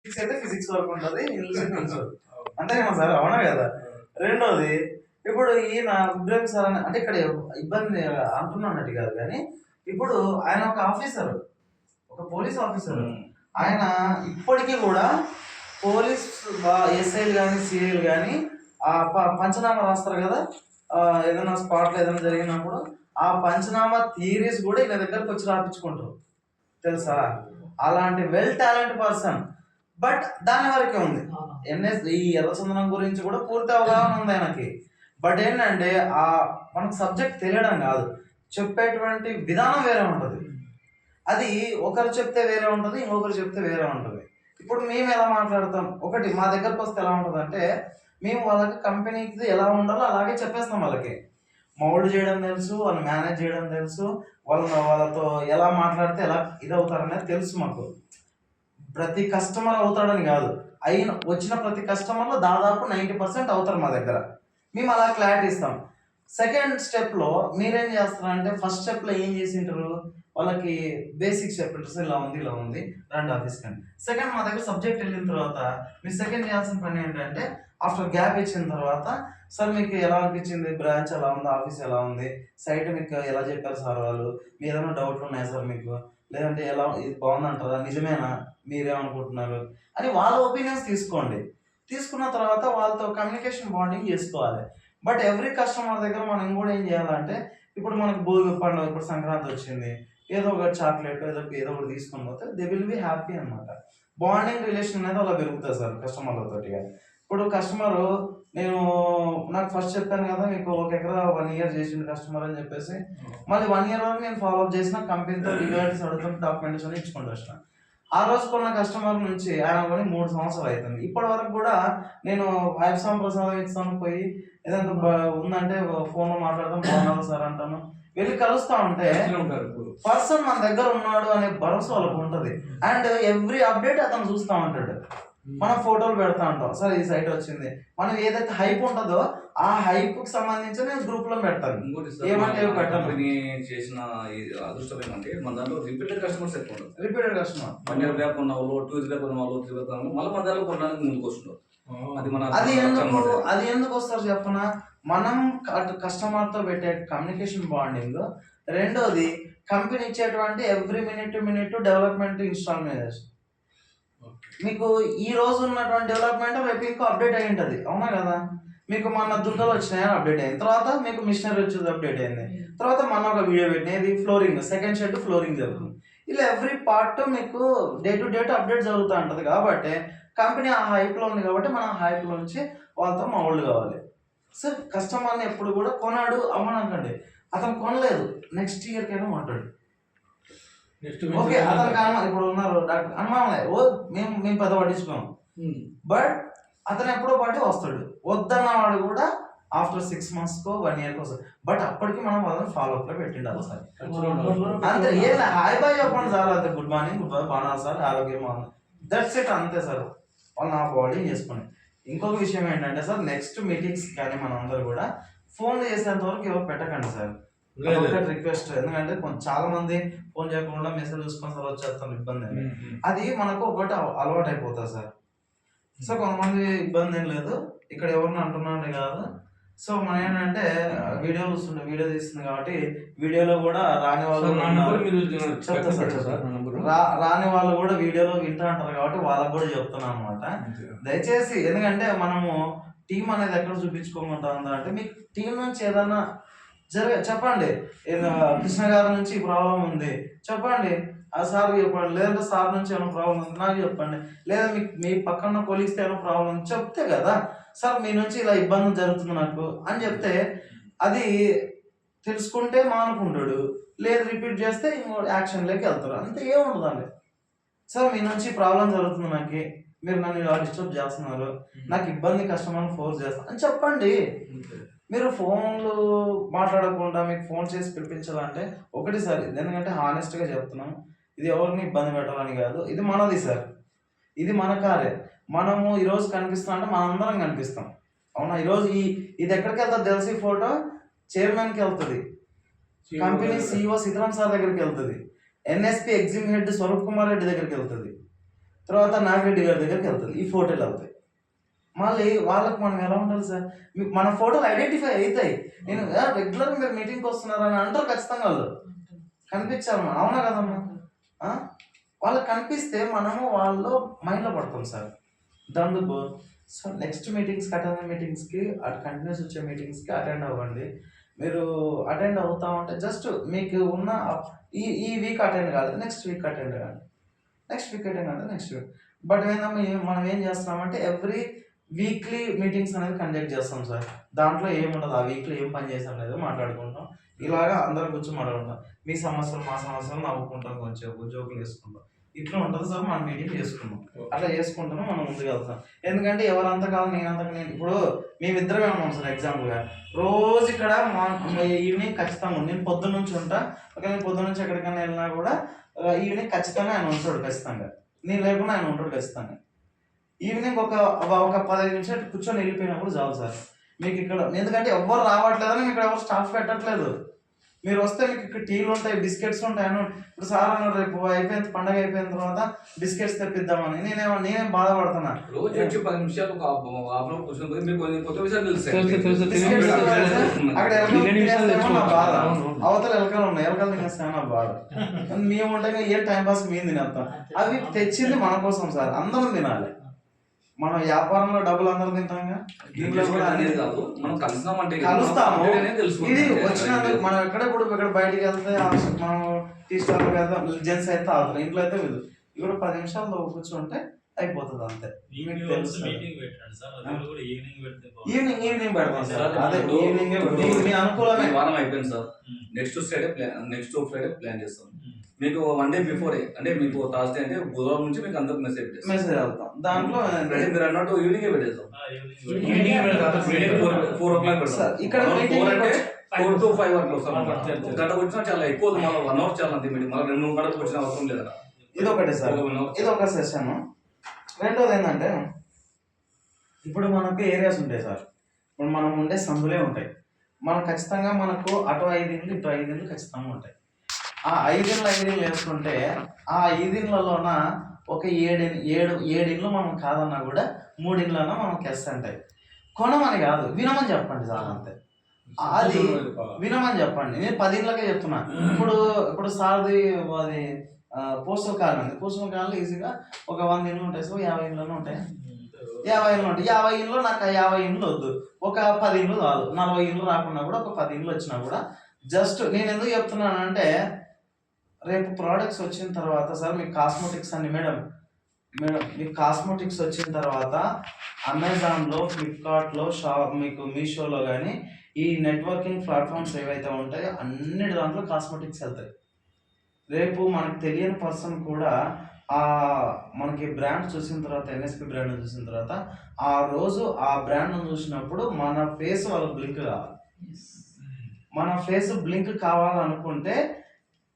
Physics అయితే physics వరకు ఉంటుంది, ఇంగ్లీష్ అయితే ఇంగ్లీష్ వరకు. అంతేనా సార్? అవునా కదా. రెండోది, ఇప్పుడు ఈయన ఇబ్రాహిం సార్ అంటే ఇక్కడ ఇబ్బంది అంటున్నట్టు కాదు, కానీ ఇప్పుడు ఆయన ఒక ఆఫీసర్, ఒక పోలీస్ ఆఫీసర్. ఆయన ఇప్పటికీ కూడా పోలీస్ ఎస్ఐలు కానీ సిఐలు కానీ ఆ పంచనామా రాస్తారు కదా, ఏదైనా స్పాట్లో ఏదైనా జరిగినప్పుడు ఆ పంచనామా థియరీస్ కూడా ఈయన దగ్గరకు వచ్చి రాపించుకుంటారు, తెలుసా? అలాంటి వెల్ టాలెంట్ పర్సన్. బట్ దాని వరకే ఉంది. ఈ ఎర్రచందనం గురించి కూడా పూర్తి అవగాహన ఉంది ఆయనకి. బట్ ఏంటంటే ఆ మనకు సబ్జెక్ట్ తెలియడం కాదు, చెప్పేటువంటి విధానం వేరే ఉంటుంది. అది ఒకరు చెప్తే వేరే ఉంటుంది, ఇంకొకరు చెప్తే వేరే ఉంటుంది. ఇప్పుడు మేము ఎలా మాట్లాడతాం, ఒకటి మా దగ్గరకు వస్తే ఎలా ఉంటుంది అంటే, మేము వాళ్ళకి కంపెనీకి ఎలా ఉండాలో అలాగే చెప్పేస్తాం. వాళ్ళకి మౌల్డ్ చేయడం తెలుసు, వాళ్ళు మేనేజ్ చేయడం తెలుసు, వాళ్ళతో ఎలా మాట్లాడితే ఎలా ఇదవుతారనేది తెలుసు మాకు. ప్రతి కస్టమర్ అవుతాడని కాదు, వచ్చిన ప్రతి కస్టమర్లో దాదాపు 90% అవుతారు మా దగ్గర. మేము అలా క్లారిటీ ఇస్తాం. సెకండ్ స్టెప్లో మీరేం చేస్తారంటే, ఫస్ట్ స్టెప్లో ఏం చేసింటారు, వాళ్ళకి బేసిక్స్ చెప్పింటారు, ఇలా ఉంది రండి ఆఫీస్కి అని. సెకండ్ మా దగ్గర సబ్జెక్ట్ వెళ్ళిన తర్వాత మీరు సెకండ్ చేయాల్సిన పని ఏంటంటే, ఆఫ్టర్ గ్యాప్ ఇచ్చిన తర్వాత, సార్ మీకు ఎలా అనిపించింది, బ్రాంచ్ ఎలా ఉంది, ఆఫీస్ ఎలా ఉంది, సైట్ మీకు ఎలా చెప్పారు సార్ వాళ్ళు, మీ ఏదైనా డౌట్లు ఉన్నాయా సార్ మీకు, లేదంటే ఎలా ఇది బాగుందంటారా, నిజమేనా, మీరేమనుకుంటున్నారు అని వాళ్ళ ఒపీనియన్స్ తీసుకోండి. తీసుకున్న తర్వాత వాళ్ళతో కమ్యూనికేషన్ బాండింగ్ చేసుకోవాలి. బట్ ఎవ్రీ కస్టమర్ దగ్గర మనం కూడా ఏం చేయాలంటే, ఇప్పుడు మనకు భోగి పండుగ, ఇప్పుడు సంక్రాంతి వచ్చింది, ఏదో ఒక చాక్లెట్ ఏదో ఒకటి తీసుకొని పోతే దే విల్ బి హ్యాపీ అనమాట. బాండింగ్ రిలేషన్ అనేది అలా పెరుగుతుంది సార్ కస్టమర్లతోటిగా. ఇప్పుడు కస్టమరు, నాకు ఫస్ట్ చెప్పాను కదా మీకు, 1 ఎకరా 1 ఇయర్ చేసిండు కస్టమర్ అని చెప్పేసి, మళ్ళీ 1 ఇయర్ వరకు నేను ఫాలో అప్ చేసిన, కంపెనీతో లీగాలిటీస్ అడుగుతున్న, డాక్యుమెంటేషన్ ఇచ్చుకుంటూ వచ్చిన. ఆ రోజు కొన్న కస్టమర్ నుంచి ఆయన కొని 3 సంవత్సరాలు అవుతుంది. ఇప్పటి వరకు కూడా నేను ఐఫ్సామ్ ప్రసాదం ఇస్తాను, పోయి ఏదైనా ఉందంటే ఫోన్లో మాట్లాడదాం, బాగున్నారు సార్ అంటాను, వెళ్ళి కలుస్తా ఉంటే పర్సన్ మన దగ్గర ఉన్నాడు అనే భరోసా వాళ్ళకు ఉంటుంది. అండ్ ఎవ్రీ అప్డేట్ అతను చూస్తూ ఉంటాడు. మనం ఫోటోలు పెడతా ఉంటాం, సార్ ఈ సైట్ వచ్చింది, మనం ఏదైతే హైప్ ఉంటుందో ఆ హైప్ కి సంబంధించి నేను గ్రూప్ లో పెడతాను. ఏమంటే చేసిన అదృష్టం ఏమంటే, మన దాంట్లో రిపీటెడ్ కస్టమర్స్ ఎక్కువ ఉంటారు. రిపీటెడ్ కస్టమర్ 1 ఇయర్ బ్యాక్ ఉన్న వాళ్ళు, 2 ఇయర్స్ బ్యాక్ ఉన్న వాళ్ళు, 3 ఇయర్స్ బ్యాక్ మళ్ళీ మన దాంట్లో కొనడానికి ముందుకు వస్తున్నారు. అది ఎందుకు వస్తారు చెప్పనా, మనం కస్టమర్ తో పెట్టే కమ్యూనికేషన్ బాండింగ్. రెండోది, కంపెనీ ఇచ్చేటువంటి ఎవ్రీ మినిట్ డెవలప్మెంట్ ఇన్స్టాల్మెంట్. మీకు ఈ రోజు ఉన్నటువంటి డెవలప్మెంట్ రేపు ఇంకో అప్డేట్ అయి ఉంటుంది, అవునా కదా. మీకు మొన్న దుంగలు వచ్చినాయని అప్డేట్ అయింది, తర్వాత మీకు మిషనరీ వచ్చేది అప్డేట్ అయింది, తర్వాత మన ఒక వీడియో పెట్టినది ఫ్లోరింగ్, సెకండ్ షెడ్ ఫ్లోరింగ్ జరుగుతుంది. ఇలా ఎవ్రీ పార్ట్ మీకు డే టు డే అప్డేట్ జరుగుతూ ఉంటుంది. కాబట్టి కంపెనీ ఆ హైప్లో ఉంది, కాబట్టి మనం ఆ హైప్లో నుంచి వాళ్ళతో మౌల్డ్ కావాలి. సో కస్టమర్ని ఎప్పుడు కూడా కొనాడు అమ్మనకండి, అతను కొనలేదు నెక్స్ట్ ఇయర్కైనా మాట్లాడు, ఓకే అతనికి ఇప్పుడు ఉన్నారు డాక్టర్ అనుమానం, మేము పెద్ద పట్టించుకోము. బట్ అతను ఎప్పుడో పాటు వస్తాడు, వద్దన్నవాడు కూడా ఆఫ్టర్ 6 months 1 year వస్తాడు. బట్ అప్పటికి మనం వాళ్ళని ఫాలో అప్ లో పెట్టిండాలి సార్. అంతే, ఏం హాయ్ బాయ్ చెప్పండి సార్, అంతే గుడ్ మార్నింగ్, గుడ్ బాయ్, బాగున్నా సార్, ఆరోగ్యం, దట్స్ ఇట్, అంతే సార్. వాళ్ళు నా బాడీ చేసుకోండి. ఇంకొక విషయం ఏంటంటే సార్, నెక్స్ట్ మీటింగ్స్ కానీ మనం అందరూ కూడా ఫోన్ చేసేంత వరకు ఎవరు పెట్టకండి సార్, రిక్వెస్ట్. ఎందుకంటే చాలా మంది ఫోన్ చేయకుండా మెసేజ్ చూసుకొని సార్ వచ్చేస్తాం, ఇబ్బంది అని. అది మనకు ఒకటి అలవాటు అయిపోతుంది సార్. సో కొంతమంది ఇబ్బంది ఏం లేదు, ఇక్కడ ఎవరిని అంటున్నాడు కాదు. సో మనం ఏంటంటే వీడియో తీస్తుంది కాబట్టి వీడియోలో కూడా రాని వాళ్ళు చెప్తా సార్, రాని వాళ్ళు కూడా వీడియోలో వింటూ అంటారు కాబట్టి వాళ్ళకు కూడా చెప్తున్నాను అనమాట. దయచేసి, ఎందుకంటే మనము టీం అనేది ఎక్కడ చూపించుకోమంటా ఉందా అంటే, మీకు టీం నుంచి ఏదన్నా చెప్పండి, కృష్ణ గారి నుంచి ఈ ప్రాబ్లం ఉంది చెప్పండి, ఆ సార్ చెప్పండి, లేదంటే సార్ నుంచి ఏమైనా ప్రాబ్లం ఉంది నాకు చెప్పండి, లేదా మీ పక్కన కొలీగ్స్తో ఏమైనా ప్రాబ్లం ఉంది చెప్తే కదా, సార్ మీ నుంచి ఇలా ఇబ్బంది జరుగుతుంది నాకు అని చెప్తే, అది తెలుసుకుంటే మానుకుంటాడు, లేదు రిపీట్ చేస్తే ఇంకో యాక్షన్లోకి వెళ్తారు, అంతే. ఏముండదండి, సార్ మీ నుంచి ప్రాబ్లం జరుగుతుంది నాకు, మీరు నన్ను ఇలా డిస్టర్బ్ చేస్తున్నారు, నాకు ఇబ్బంది, కస్టమర్ని ఫోర్స్ చేస్తాను అని చెప్పండి. మీరు ఫోన్లు మాట్లాడకుండా మీకు ఫోన్ చేసి పిలిపించాలంటే ఒకటి సార్, ఎందుకంటే హానెస్ట్గా చెప్తున్నాం, ఇది ఎవరిని ఇబ్బంది పెట్టాలని కాదు, ఇది మనది సార్, ఇది మన కారే. మనము ఈరోజు కనిపిస్తాం అంటే మనందరం కనిపిస్తాం, అవునా. ఈరోజు ఇది ఎక్కడికి వెళ్తుంది తెలిసి, ఫోటో చైర్మన్కి వెళ్తుంది, కంపెనీ CEO సీతారాం సార్ దగ్గరికి వెళ్తుంది, NSP EXIM head Swaroop Kumar Reddy దగ్గరికి వెళ్తుంది, తర్వాత నాగిరెడ్డి గారి దగ్గరికి వెళ్తుంది, ఈ ఫోటోలు వెళ్తాయి. మళ్ళీ వాళ్ళకి మనం ఎలా ఉండాలి సార్, మన ఫోటోలు ఐడెంటిఫై అవుతాయి. నేను రెగ్యులర్గా మీరు మీటింగ్కి వస్తున్నారని అంటారు ఖచ్చితంగా, వాళ్ళు కనిపించాలి. అవునా కదమ్మా? వాళ్ళకి కనిపిస్తే మనము వాళ్ళు మైండ్లో పడతాం సార్. దాంతో సో నెక్స్ట్ మీటింగ్స్కి అటెండ్ మీటింగ్స్కి కంటిన్యూస్ వచ్చే మీటింగ్స్కి అటెండ్ అవ్వండి. మీరు అటెండ్ అవుతా ఉంటే జస్ట్ మీకు ఉన్న ఈ వీక్ అటెండ్ కాలేదు, నెక్స్ట్ వీక్ అటెండ్ కాదు, నెక్స్ట్ వీక్ అటెండ్ అంటే నెక్స్ట్ వీక్. బట్ మనం ఏం చేస్తున్నామంటే ఎవ్రీ వీక్లీ మీటింగ్స్ అనేది కండక్ట్ చేస్తాం సార్. దాంట్లో ఏముండదు, ఆ వీక్లో ఏం పని చేసాం లేదో మాట్లాడుకుంటాం. ఇలాగా అందరం కూర్చొని మాట్లాడుకుంటాం. మీ సమస్యలు మా సమస్యలు నవ్వుకుంటాం, కొంచెం జోకులు వేసుకుంటాం. ఇట్లా ఉంటుంది సార్. మనం మీటింగ్ చేసుకున్నాం, అట్లా చేసుకుంటాము, మనం ముందుకు వెళ్తాం. ఎందుకంటే ఎవరంత కాదు నేనంతకు నేను. ఇప్పుడు మేమిద్దరమే ఉన్నాం సార్. ఎగ్జాంపుల్గా రోజు ఇక్కడ ఈవినింగ్ ఖచ్చితంగా నేను పొద్దున్న నుంచి ఉంటా. ఒకవేళ పొద్దున్న నుంచి ఎక్కడికైనా వెళ్ళినా కూడా ఈవినింగ్ ఖచ్చితంగా ఆయన ఉంటాడు, ఖచ్చితంగా. నేను లేకుండా ఆయన ఉంటాడు ఖచ్చితంగా. ఈవినింగ్ ఒక 15 నిమిషాలు కూర్చొని వెళ్ళిపోయినప్పుడు చాలు సార్ మీకు ఇక్కడ. ఎందుకంటే ఎవరు రావట్లేదని మీకు ఇక్కడ ఎవరు స్టాఫ్ పెట్టట్లేదు. మీరు వస్తే మీకు ఇక్కడ టీలు ఉంటాయి, బిస్కెట్స్ ఉంటాయి అని. ఇప్పుడు సార్ అన్నారు రేపు అయిపోయిన పండగ అయిపోయిన తర్వాత బిస్కెట్స్ తెప్పిద్దామని. నేనేం బాధపడుతున్నా. రోజు వచ్చి 10 నిమిషాలు కొత్త విషయాలు అక్కడ ఎలకలు నా బాధ, అవతల ఎలకలు ఉన్నాయి, ఎలకలు తినేస్తామో నా బాధ. మేము ఉంటాయి ఏ టైం పాస్ మేము తినేస్తాం. అవి తెచ్చింది మన కోసం సార్, అందరం తినాలి. మనం వ్యాపారంలో డబ్బులు అందరం తింటాంగా, దీంట్లో కూడా అనేది కాదు. మనం కలుస్తాము. ఇది వచ్చినందుకు మనం ఇక్కడ బయటికి వెళ్తే మనం టీ స్టాల్ వెళ్తాం, జెంట్స్ అయితే అవుతారు, ఇంట్లో అయితే వీళ్ళు ఇక్కడ 10 నిమిషాల్లో కూర్చుంటే అయిపోతుంది అంతే. ఈవినింగ్ పెడతాం సార్. అదే ఈవినింగ్ మీ అనుకూలమే. వారం అయిపోయింది సార్. నెక్స్ట్ ఫ్రైడే ప్లాన్ చేస్తాం. మీకు 1 day బిఫోర్, అంటే మీకు థర్స్డే అంటే బుధవారం నుంచి మీకు అందరికి మెసేజ్ వెళ్తాం. దాంట్లో మీరు అన్నట్టు ఈవినింగ్ పెట్టేస్తాం. 4 o'clock పెడతాం. ఇక్కడ 4 to 5 వరకు వస్తాం. గంట వచ్చినా చాలా ఎక్కువ, మళ్ళీ 1 hour చాలా అంతే. మళ్ళీ 2 గంటలకు వచ్చిన అవసరం లేదా. ఇది ఒకటి సార్, ఇది ఒక సెషన్. రెండోది ఏంటంటే ఇప్పుడు మనకు ఏరియాస్ ఉంటాయి సార్. ఇప్పుడు మనం ఉండే సందులే ఉంటాయి. మనం ఖచ్చితంగా మనకు అటు 5 ఇండ్లు ఇటు 5 ఇండ్లు ఖచ్చితంగా ఉంటాయి. ఆ 5 ఇండ్లు వేసుకుంటే ఆ 5 ఇండ్లలోన ఒక 7 ఇండ్లు మనం కాదన్నా కూడా 3 ఇండ్లన్నా మనం కెస్ అంటాయి. కొనమని కాదు, వినమని చెప్పండి సార్ అంతే. అది వినమని చెప్పండి. నేను 10 ఇండ్లకే చెప్తున్నా. ఇప్పుడు సార్ది అది పోస్టల్ కాలనీ ఉంది. పోస్టల్ కాలనీ ఈజీగా ఒక 100 ఇండ్లు ఉంటాయి. సో 50 ఇండ్లు ఉంటాయి. 50 ఇండ్లు ఉంటాయి. 50 ఇండ్లు నాకు 50 ఇండ్లు వద్దు, ఒక 10 ఇండ్లు కాదు, 40 ఇండ్లు రాకుండా కూడా ఒక 10 ఇండ్లు వచ్చినా కూడా జస్ట్ నేను ఎందుకు చెప్తున్నానంటే రేపు ప్రోడక్ట్స్ వచ్చిన తర్వాత సార్ మీకు కాస్మెటిక్స్ అన్ని మేడం మీకు కాస్మెటిక్స్ వచ్చిన తర్వాత అమెజాన్లో, ఫ్లిప్కార్ట్లో, మీకు మీషోలో కానీ ఈ నెట్వర్కింగ్ ప్లాట్ఫామ్స్ ఏవైతే ఉంటాయో అన్నిటి దాంట్లో కాస్మెటిక్స్ వెళ్తాయి. రేపు మనకు తెలియని పర్సన్ కూడా మనకి బ్రాండ్ చూసిన తర్వాత, ఎన్ఎస్పి బ్రాండ్ చూసిన తర్వాత ఆ రోజు ఆ బ్రాండ్ను చూసినప్పుడు మన ఫేస్ వాళ్ళకి బ్లింక్ కావాలి. మన ఫేస్ బ్లింక్ కావాలనుకుంటే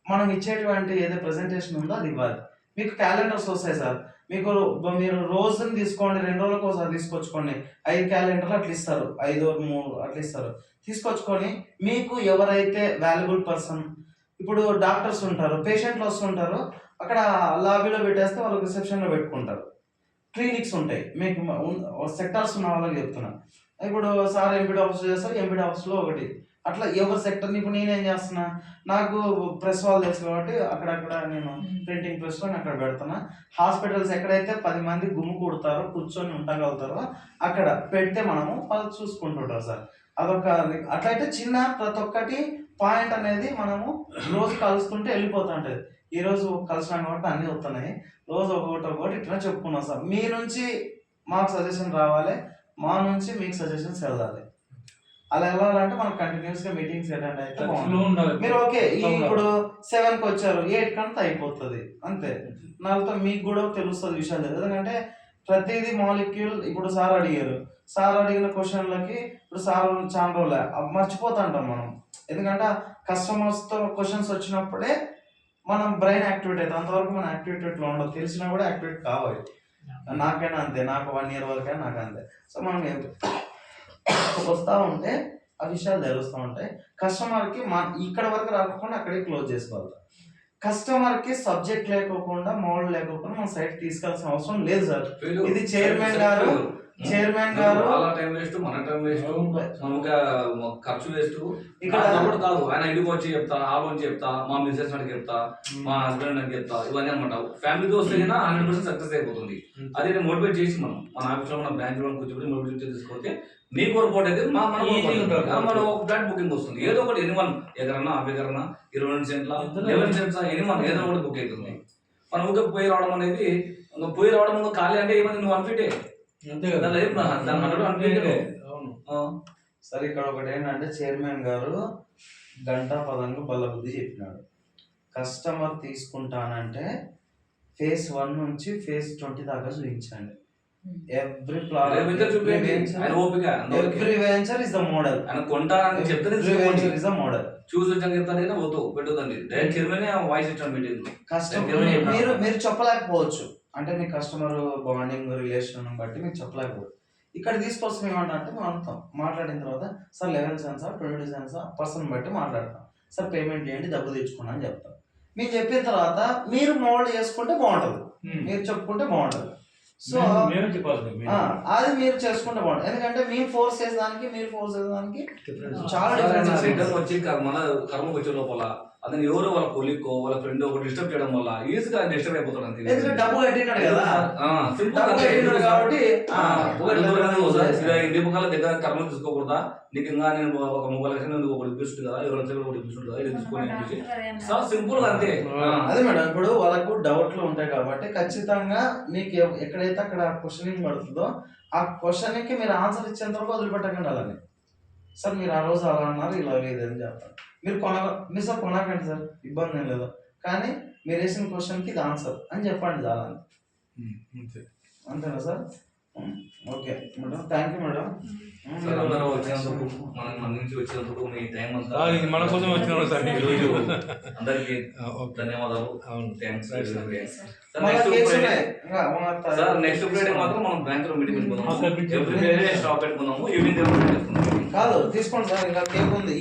మనం ఇచ్చేటువంటి ఏదో ప్రెజెంటేషన్ ఉందో అది ఇవ్వాలి. మీకు క్యాలెండర్స్ వస్తాయి సార్. మీరు రోజుని తీసుకోండి, 2 రోజులకు ఒకసారి తీసుకొచ్చుకోండి. 5 క్యాలెండర్లు అట్లా ఇస్తారు, 5 or 3 అట్లా ఇస్తారు. తీసుకొచ్చుకొని మీకు ఎవరైతే వాల్యుబుల్ పర్సన్, ఇప్పుడు డాక్టర్స్ ఉంటారు, పేషెంట్లు వస్తుంటారు, అక్కడ లాబీలో పెట్టేస్తే వాళ్ళకి రిసెప్షన్లో పెట్టుకుంటారు. క్లినిక్స్ ఉంటాయి, మీకు సెక్టార్స్ ఉన్న వాళ్ళకి చెప్తున్నా. ఇప్పుడు సార్ ఎంపీడీ ఆఫీస్ చేస్తారు, ఎంపీడీ ఆఫీస్లో ఒకటి అట్లా ఎవరి సెక్టర్ని. ఇప్పుడు నేనేం చేస్తున్నా, నాకు ప్రెస్ వాళ్ళు తెలుసు కాబట్టి అక్కడక్కడ నేను ప్రింటింగ్ ప్రెస్లో అక్కడ పెడుతున్నా. హాస్పిటల్స్ ఎక్కడైతే 10 మంది గుమ్ము కూడతారో, కూర్చొని ఉండగలుగుతారో అక్కడ పెడితే మనము వాళ్ళు చూసుకుంటుంటారు సార్. అదొక అట్లయితే చిన్న ప్రతి ఒక్కటి పాయింట్ అనేది మనము రోజు కలుస్తుంటే వెళ్ళిపోతుంటుంది. ఈరోజు కలిసినాం కాబట్టి అన్నీ వస్తున్నాయి, రోజు ఒకటి ఇట్లా చెప్పుకున్నాం సార్. మీ నుంచి మాకు సజెషన్ రావాలి, మా నుంచి మీకు సజెషన్స్ వెళ్ళాలి. అలా వెళ్ళాలంటే మనం కంటిన్యూస్గా మీటింగ్స్ అటెండ్ అయితే బాగుంటుంది. మీరు ఓకే ఇప్పుడు 7కి వచ్చారు, 8 కంతా అయిపోతుంది అంతే. నాతో మీకు కూడా తెలుస్తుంది విషయాలు. ఎందుకంటే ప్రతిదీ మాలిక్యూల్. ఇప్పుడు సార్ అడిగిన క్వశ్చన్లకి ఇప్పుడు సార్ చాలా రోజులే మర్చిపోతుంటాం మనం. ఎందుకంటే కస్టమర్స్తో క్వశ్చన్స్ వచ్చినప్పుడే మనం బ్రెయిన్ యాక్టివేట్ అవుతుంది. అంతవరకు మనం యాక్టివేటెడ్లో ఉండదు. తెలిసినా కూడా యాక్టివేట్ కావాలి. నాకైనా అంతే, నాకు 1 year వరకైనా నాకు అంతే. సో మనం వస్తూ ఉంటే ఆ విషయాలు తెలుస్తూ ఉంటాయి. కస్టమర్కి ఇక్కడ వరకు రాకుండా అక్కడే క్లోజ్ చేసుకోవాలి. కస్టమర్ కి సబ్జెక్ట్ లేకోకుండా మోడల్ లేకోకుండా మన సైట్ తీసుకెళ్లాల్సిన అవసరం లేదు సార్. వీళ్ళు ఇది చైర్మన్ గారు వాళ్ళ టైం వేస్ట్, మన టైం వేస్ట్, మనకి ఖర్చు వేస్ట్. ఇక్కడ ఇక్కడ కాదు, ఆయన ఇంటికి వచ్చి చెప్తా, ఆలోచి చెప్తా, మా మిసెస్ నాకు చెప్తా, మా హస్బెండ్ నాకు చెప్తా, ఇవన్నీ అనమాట. ఫ్యామిలీతో వస్తే 100% సక్సెస్ అయిపోతుంది. అదే మోటివేట్ చేసి మన ఆఫీస్ లో మన బ్రాంచ్ లో కూర్చొని మోటివేట్ తీసుకొస్తే మీకు వర్కౌట్ అయితే మనం ఒక ఫ్లాట్ బుకింగ్ వస్తుంది. ఏదో ఒకటి ఎనివన్ ఎకరన్నా, హాఫ్ ఎకరన్నా, 22 సెంట్ల, 11 సెంట్స్ ఎనివన్ ఏదో ఒకటి బుక్ అవుతుంది. మనం ఊరికే పోయి రావడం అనేది, పోయి రావడం ఖాళీ అంటే ఏమన్నా నువ్వు అన్ఫిటే సరే. ఇక్కడ ఒకటి ఏంటంటే చైర్మన్ గారు గంటా పదంగా బల్ల బుద్ధి చెప్పినాడు. కస్టమర్ తీసుకుంటానంటే ఫేజ్ 1 నుంచి ఫేజ్ 20 దాకా చూపించండి. Every venture is the model. Is the model. చూసి వచ్చాక చెప్తాను పోతూ పెట్టదండి. డైరెక్ట్ చైర్మన్ వాయిస్ ఇచ్చాను మీటింగ్. కస్టమర్ మీరు చెప్పలేకపోవచ్చు, అంటే మీ కస్టమర్ బాండింగ్ రిలేషన్ బట్టి మీకు చెప్పలేకపోవచ్చు. ఇక్కడ తీసుకొస్తాం ఏమంటే మేము అంతాం మాట్లాడిన తర్వాత సార్ 11 సెన్స్ 22 సెన్స్ పర్సన్ బట్టి మాట్లాడతాం. సార్ పేమెంట్ చేయండి, డబ్బు తెచ్చుకున్నా అని చెప్తాం. మీరు చెప్పిన తర్వాత మీరు మోల్డ్ చేసుకుంటే బాగుంటుంది, మీరు చెప్పుకుంటే బాగుంటుంది. సో అది మీరు చేసుకుంటే బాగుంటుంది. ఎందుకంటే మేము ఫోర్స్ చేసేదానికి మీరు ఫోర్స్ చేసేదానికి చాలా డిఫరెన్స్ వచ్చి కర్మకు వచ్చే లోపల అతను ఎవరో వాళ్ళ కొలిక్కో వాళ్ళ ఫ్రెండ్ ఒక డిస్టర్బ్ చేయడం వల్ల ఈజీగా డిస్టర్బ్ అయిపోతాడు. ఎందుకంటే డబ్బు కట్టినాడు కదా, కాబట్టి ఇంటి ముఖాల దగ్గర కర్మ తీసుకోకూడదా, నీకు ఇంకా నేను ఒక 30 లక్షలు ఒకటి ఇప్పిస్తుంది కదా, 20 లక్షలు ఒకటి ఇప్పిస్తుంది కదా, ఇది తీసుకొని సింపుల్ గా అంతే. అదే మేడం, ఇప్పుడు వాళ్ళకు డౌట్లు ఉంటాయి కాబట్టి ఖచ్చితంగా మీకు ఎక్కడైతే అక్కడ క్వశ్చనింగ్ పడుతుందో ఆ క్వశ్చన్ కి మీరు ఆన్సర్ ఇచ్చేంత వరకు వదిలిపెట్టకండి. అలానే సార్ మీరు ఆ రోజు అలా అన్నారు, ఇలా లేదని చెప్తారు. మీరు సార్ కొనకండి సార్, ఇబ్బంది ఏం లేదు, కానీ మీరు వేసిన క్వశ్చన్కి ఇది ఆన్సర్ అని చెప్పండి చాలా. అంతేనా sir? Okay madam, thank you madam. అందరూ వచ్చినందుకు, మన నుంచి వచ్చినందుకు మీ టైం అంతా మన కోసం వచ్చిన సార్ ఈరోజు అందరికి ధన్యవాదాలు. థ్యాంక్స్. నెక్స్ట్ ఫ్రైడే మాత్రం మనం బ్యాంక్ లో మీటింగ్ పెట్టుకుందాం. స్టాప్ పెట్టుకుందాము. ఈవినింగ్ కాదు తీసుకోండి సార్, ఇంకా కేక్ ఉంది.